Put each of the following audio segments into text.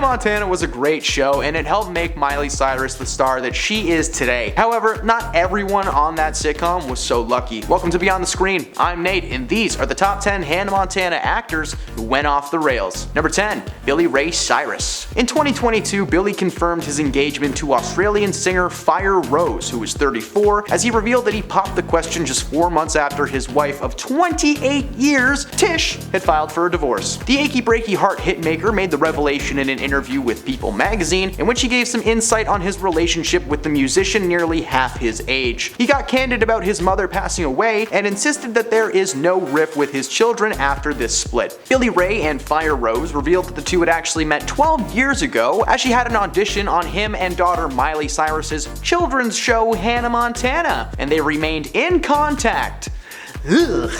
Montana was a great show, and it helped make Miley Cyrus the star that she is today. However, not everyone on that sitcom was so lucky. Welcome to Beyond the Screen. I'm Nate, and these are the top 10 Hannah Montana actors who went off the rails. Number 10. Billy Ray Cyrus. In 2022, Billy confirmed his engagement to Australian singer Fire Rose, who was 34, as he revealed that he popped the question just 4 months after his wife of 28 years, Tish, had filed for a divorce. The achy breaky heart hitmaker made the revelation in an interview with People magazine, in which he gave some insight on his relationship with the musician nearly half his age. He got candid about his mother passing away and insisted that there is no rift with his children after this split. Billy Ray and Fire Rose revealed that the two had actually met 12 years ago, as she had an audition on him and daughter Miley Cyrus's children's show Hannah Montana, and they remained in contact. Ugh.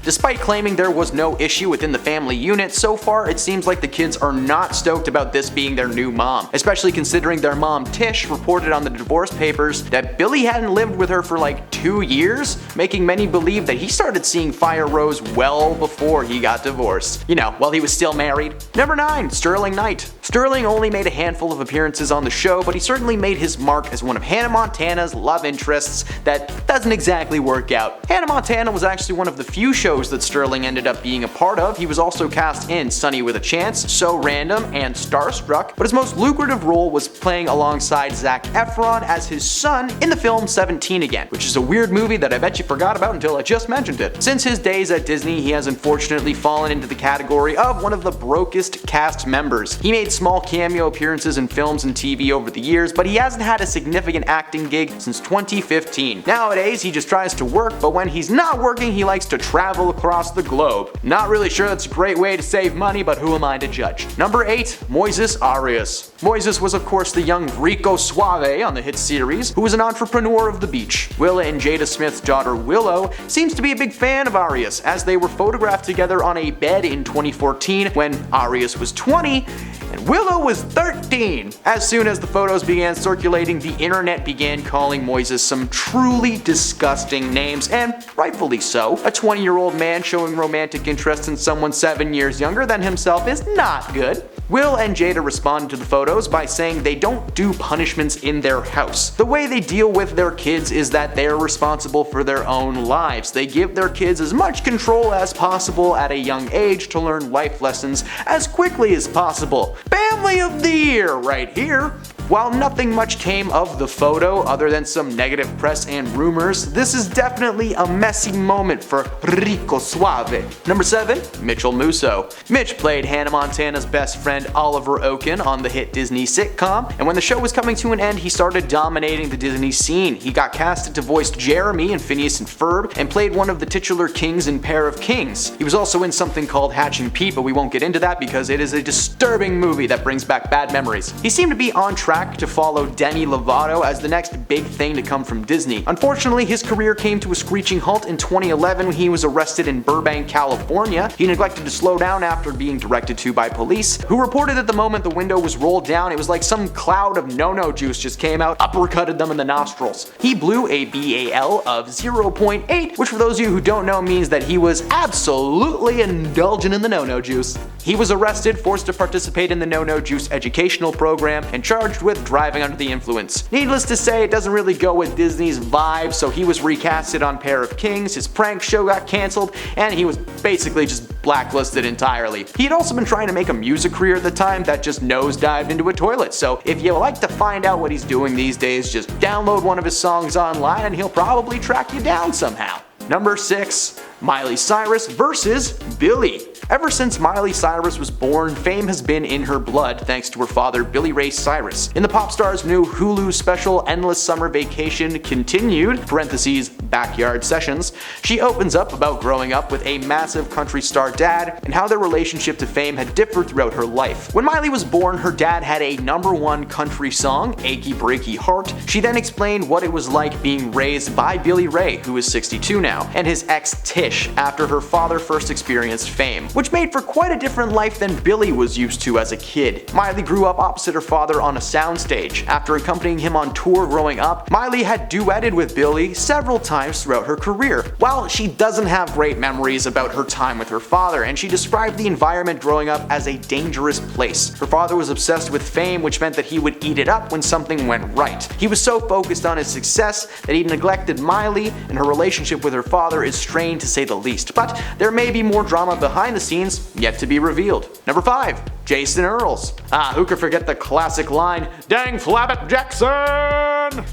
Despite claiming there was no issue within the family unit, so far it seems like the kids are not stoked about this being their new mom, especially considering their mom Tish reported on the divorce papers that Billy hadn't lived with her for like 2 years, making many believe that he started seeing Fire Rose well before he got divorced. You know, while he was still married. Number 9. Sterling Knight. Sterling only made a handful of appearances on the show, but he certainly made his mark as one of Hannah Montana's love interests that doesn't exactly work out. Hannah Montana was actually one of the few shows that Sterling ended up being a part of. He was also cast in Sunny with a Chance, So Random, and Starstruck, but his most lucrative role was playing alongside Zac Efron as his son in the film 17 Again, which is a weird movie that I bet you forgot about until I just mentioned it. Since his days at Disney, he has unfortunately fallen into the category of one of the brokest cast members. He made small cameo appearances in films and TV over the years, but he hasn't had a significant acting gig since 2015. Nowadays, he just tries to work, but when he's not working, he likes to travel across the globe. Not really sure that's a great way to save money, but who am I to judge? Number 8. Moises Arias. Moises was of course the young Rico Suave on the hit series, who was an entrepreneur of the beach. Willa and Jada Smith's daughter Willow seems to be a big fan of Arias, as they were photographed together on a bed in 2014 when Arias was 20 and Willow was 13. As soon as the photos began circulating, the internet began calling Moises some truly disgusting names, and rightfully so. A 20-year-old man showing romantic interest in someone 7 years younger than himself is not good. Will and Jada responded to the photos by saying they don't do punishments in their house. The way they deal with their kids is that they're responsible for their own lives. They give their kids as much control as possible at a young age to learn life lessons as quickly as possible. Family of the Year right here! While nothing much came of the photo other than some negative press and rumors, this is definitely a messy moment for Rico Suave. Number 7. Mitchel Musso. Mitch played Hannah Montana's best friend Oliver Oaken on the hit Disney sitcom, and when the show was coming to an end, he started dominating the Disney scene. He got casted to voice Jeremy in Phineas and Ferb, and played one of the titular kings in Pair of Kings. He was also in something called Hatching Pete, but we won't get into that because it is a disturbing movie that brings back bad memories. He seemed to be on track to follow Demi Lovato as the next big thing to come from Disney. Unfortunately, his career came to a screeching halt in 2011 when he was arrested in Burbank, California. He neglected to slow down after being directed to by police, who reported that the moment the window was rolled down, it was like some cloud of no-no juice just came out, uppercutted them in the nostrils. He blew a BAL of 0.8, which for those of you who don't know means that he was absolutely indulgent in the no-no juice. He was arrested, forced to participate in the no-no juice educational program, and charged with driving under the influence. Needless to say, it doesn't really go with Disney's vibe, so he was recasted on Pair of Kings, his prank show got cancelled, and he was basically just blacklisted entirely. He had also been trying to make a music career at the time that just nosedived into a toilet, so if you like to find out what he's doing these days, just download one of his songs online and he'll probably track you down somehow. Number 6. Miley Cyrus vs. Billy. Ever since Miley Cyrus was born, fame has been in her blood thanks to her father Billy Ray Cyrus. In the pop star's new Hulu special Endless Summer Vacation Continued (Backyard Sessions), she opens up about growing up with a massive country star dad and how their relationship to fame had differed throughout her life. When Miley was born, her dad had a #1 country song, Achy Breaky Heart. She then explained what it was like being raised by Billy Ray, who is 62 now, and his ex Tish after her father first experienced fame, which made for quite a different life than Billy was used to as a kid. Miley grew up opposite her father on a soundstage. After accompanying him on tour growing up, Miley had duetted with Billy several times throughout her career. While she doesn't have great memories about her time with her father, and she described the environment growing up as a dangerous place. Her father was obsessed with fame, which meant that he would eat it up when something went right. He was so focused on his success that he neglected Miley, and her relationship with her father is strained to say the least. But there may be more drama behind the scenes yet to be revealed. Number 5. Jason Earles. Who could forget the classic line, "Dang Flabbit Jackson!"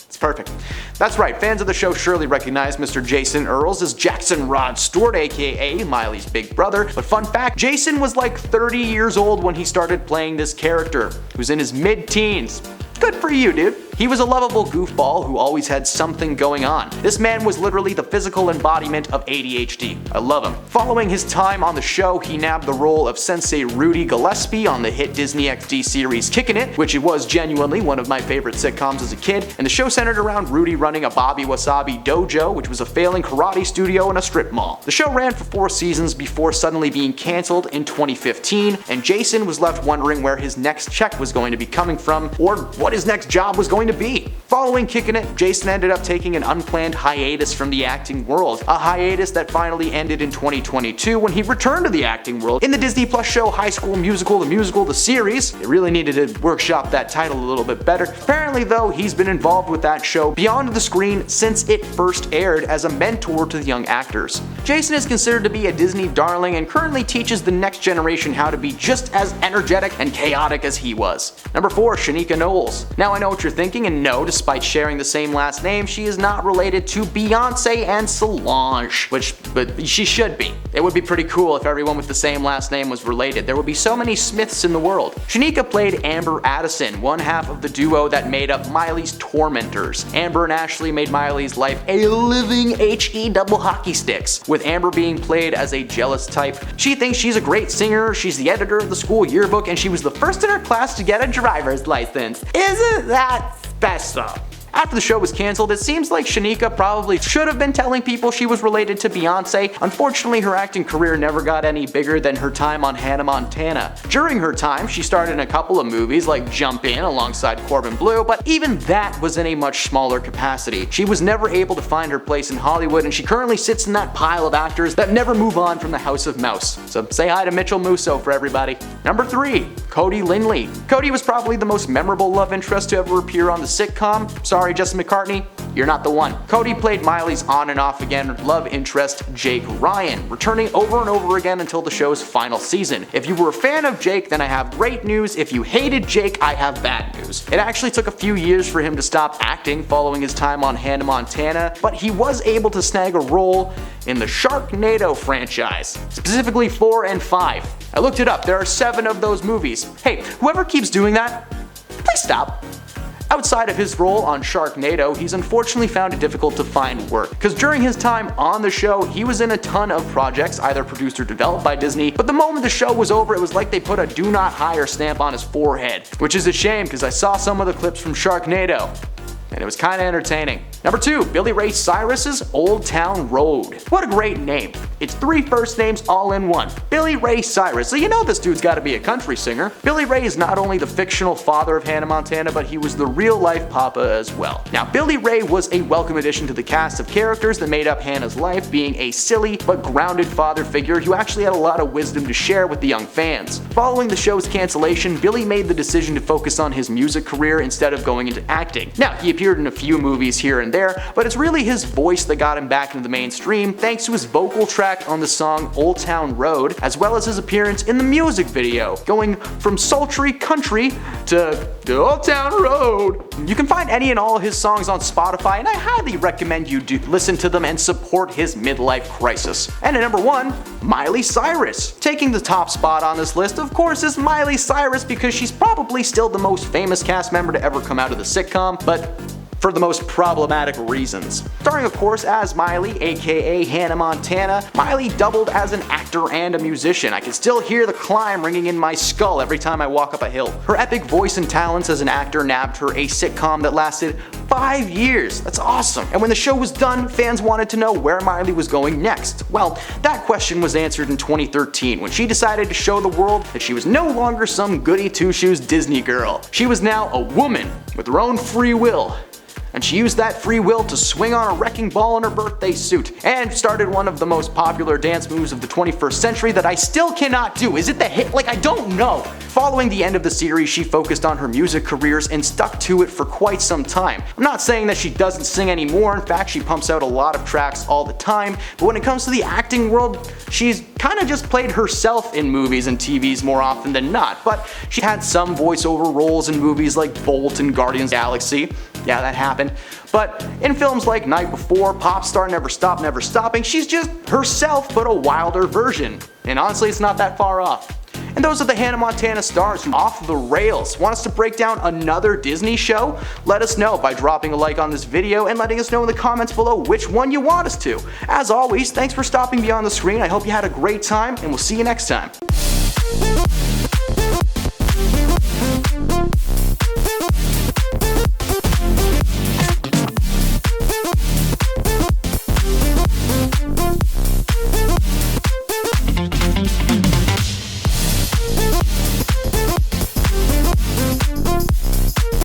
It's perfect. That's right, fans of the show surely recognize Mr. Jason Earles as Jackson Rod Stewart, aka Miley's big brother. But fun fact, Jason was like 30 years old when he started playing this character, who's in his mid-teens. Good for you, dude. He was a lovable goofball who always had something going on. This man was literally the physical embodiment of ADHD. I love him. Following his time on the show, he nabbed the role of Sensei Rudy Gillespie on the hit Disney XD series Kickin' It, which was genuinely one of my favorite sitcoms as a kid, and the show centered around Rudy running a Bobby Wasabi dojo, which was a failing karate studio in a strip mall. The show ran for 4 seasons before suddenly being cancelled in 2015, and Jason was left wondering where his next check was going to be coming from, or what his next job was going to be. Following Kickin' It, Jason ended up taking an unplanned hiatus from the acting world, a hiatus that finally ended in 2022 when he returned to the acting world in the Disney Plus show High School Musical, the series. They really needed to workshop that title a little bit better. Apparently though, he's been involved with that show beyond the screen since it first aired as a mentor to the young actors. Jason is considered to be a Disney darling and currently teaches the next generation how to be just as energetic and chaotic as he was. Number 4. Shanica Knowles. Now I know what you're thinking, and no, despite sharing the same last name, she is not related to Beyonce and Solange, but she should be. It would be pretty cool if everyone with the same last name was related. There would be so many Smiths in the world. Shanica played Amber Addison, one half of the duo that made up Miley's tormentors. Amber and Ashley made Miley's life a living HE double hockey sticks, with Amber being played as a jealous type. She thinks she's a great singer, she's the editor of the school yearbook, and she was the first in her class to get a driver's license. Isn't that special? After the show was cancelled, it seems like Shanica probably should have been telling people she was related to Beyonce. Unfortunately, her acting career never got any bigger than her time on Hannah Montana. During her time, she starred in a couple of movies like Jump In alongside Corbin Bleu, but even that was in a much smaller capacity. She was never able to find her place in Hollywood, and she currently sits in that pile of actors that never move on from the House of Mouse. So say hi to Mitchel Musso for everybody. Number 3. Cody Linley. Cody was probably the most memorable love interest to ever appear on the sitcom. Sorry, Justin McCartney, you're not the one. Cody played Miley's on and off again love interest, Jake Ryan, returning over and over again until the show's final season. If you were a fan of Jake, then I have great news. If you hated Jake, I have bad news. It actually took a few years for him to stop acting following his time on Hannah Montana, but he was able to snag a role in the Sharknado franchise, specifically 4 and 5. I looked it up, there are 7 of those movies. Hey, whoever keeps doing that, please stop. Outside of his role on Sharknado, he's unfortunately found it difficult to find work, because during his time on the show, he was in a ton of projects, either produced or developed by Disney, but the moment the show was over, it was like they put a do not hire stamp on his forehead, which is a shame because I saw some of the clips from Sharknado, and it was kinda entertaining. Number 2, Billy Ray Cyrus's Old Town Road. What a great name. It's 3 first names all in one. Billy Ray Cyrus. So you know this dude's gotta be a country singer. Billy Ray is not only the fictional father of Hannah Montana, but he was the real life papa as well. Now, Billy Ray was a welcome addition to the cast of characters that made up Hannah's life, being a silly but grounded father figure who actually had a lot of wisdom to share with the young fans. Following the show's cancellation, Billy made the decision to focus on his music career instead of going into acting. Now, he appeared in a few movies here and there, but it's really his voice that got him back into the mainstream thanks to his vocal track on the song Old Town Road, as well as his appearance in the music video, going from sultry country to Old Town Road. You can find any and all of his songs on Spotify, and I highly recommend you do listen to them and support his midlife crisis. And at number 1, Miley Cyrus. Taking the top spot on this list, of course, is Miley Cyrus because she's probably still the most famous cast member to ever come out of the sitcom, but for the most problematic reasons. Starring of course as Miley, aka Hannah Montana, Miley doubled as an actor and a musician. I can still hear the climb ringing in my skull every time I walk up a hill. Her epic voice and talents as an actor nabbed her a sitcom that lasted 5 years. That's awesome. And when the show was done, fans wanted to know where Miley was going next. Well, that question was answered in 2013 when she decided to show the world that she was no longer some goody two-shoes Disney girl. She was now a woman with her own free will. And she used that free will to swing on a wrecking ball in her birthday suit, and started one of the most popular dance moves of the 21st century that I still cannot do. Is it the hit? Like, I don't know. Following the end of the series, she focused on her music careers and stuck to it for quite some time. I'm not saying that she doesn't sing anymore, in fact she pumps out a lot of tracks all the time, but when it comes to the acting world, she's kinda just played herself in movies and TVs more often than not. But she had some voiceover roles in movies like Bolt and Guardians of the Galaxy. Yeah, that happened. But in films like Night Before, Pop Star, Never Stop, Never Stopping, she's just herself but a wilder version. And honestly, it's not that far off. And those are the Hannah Montana stars who off the rails. Want us to break down another Disney show? Let us know by dropping a like on this video and letting us know in the comments below which one you want us to. As always, thanks for stopping beyond the screen. I hope you had a great time, and we'll see you next time.